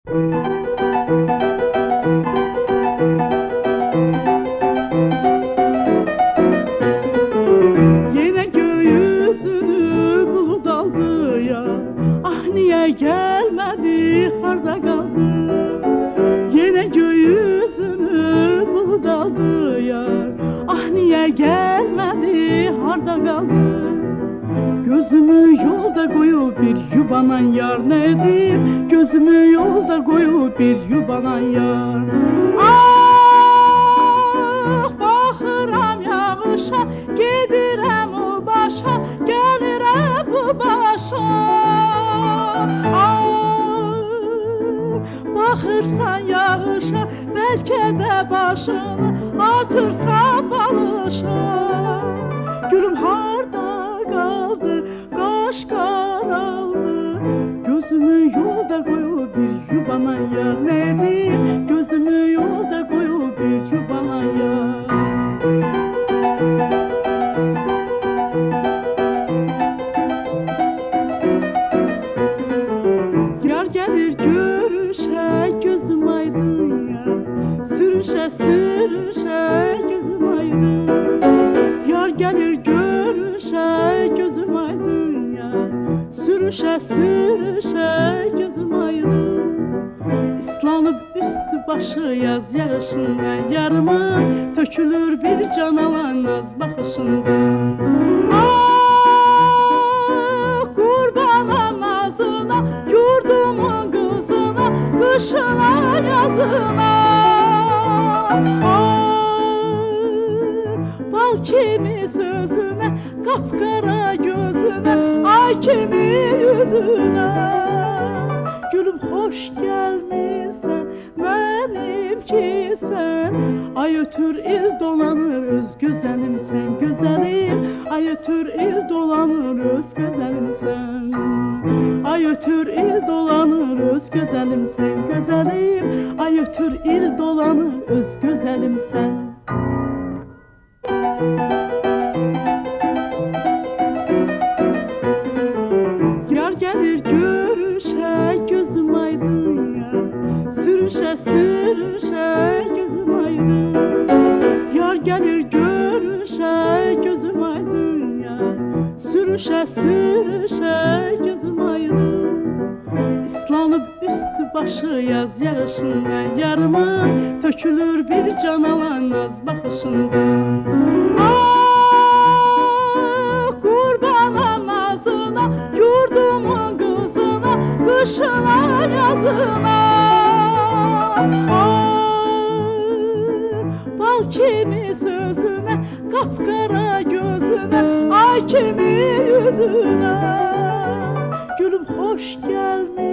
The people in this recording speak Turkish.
Yine göğüsünü bulut aldı ya, ah niye gelmedi, harda kaldı. Yine göğüsünü bulut aldı ya, ah niye gelmedi, harda kaldı. Gözümü yolda koyup bir yubanan yar, ne diyeyim? Gözümü yolda koyup bir yubanan yar. Ah baxıram yağışa, gedirəm o başa, gəlirəm bu başa. Ah baxırsan yağışa, bəlkə də başını atırsan balışa. Gülüm harda kaldı, kaş karaldı. Gözümü yolda koyup bir yubanan yar, ne diyeyim? Gözümü yolda koyup bir yubanan yar. Yar gelir görüşe, gözüm aydın yar. Sürüşe sürüşe, gözüm aydın. Yar gelir görüşe, gözüm aydın ya. Sürüşe sürüşe, gözüm aydın. İslanıp üstü başı yaz yarışından, yarıma tökülür bir can alan naz bakışından. Ah kurbanam nazına, yurdumun kızına, kışına yazına. Bal kimi sözüne, kapkara gözüne, ay kimi yüzüne. Gülüm hoş gelmişsen, benimki sen. Ay ötür il dolanır öz güzelim sen, güzelim. Ay ötür il dolanır öz güzelim sen. Ay ötür il dolanır öz güzelim sen, güzelim. Ay ötür il dolanır öz güzelim sen. Yar gelir görüşe, gözüm aydın ya. Sürüşe sürüşe, gözüm aydın. Yar gelir görüşe, gözüm aydın ya. Sürüşe sürüşe, gözüm aydın. İslanıp üstü başı yaz yarışından, yarıma tökülür bir can alan naz bakışından. Ah kurbanam nazına, yurdumun kızına, kışına yazına. Ah bal kimi sözüne, kapkara gözüne, ay kimi yüzüne. Gülüm hoş gelmiş